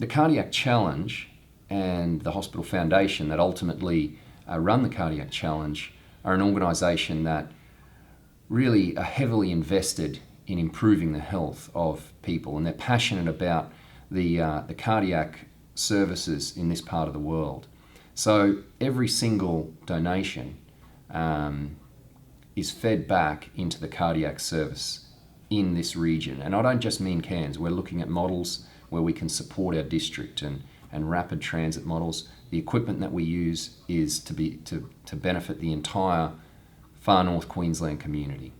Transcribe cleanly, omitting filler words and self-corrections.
the Cardiac Challenge and the Hospital Foundation that ultimately run the Cardiac Challenge are an organisation that really are heavily invested in improving the health of people, and they're passionate about the cardiac services in this part of the world. So every single donation is fed back into the cardiac service in this region. And I don't just mean Cairns. We're looking at models where we can support our district and rapid transit models. The equipment that we use is to benefit the entire far north Queensland community.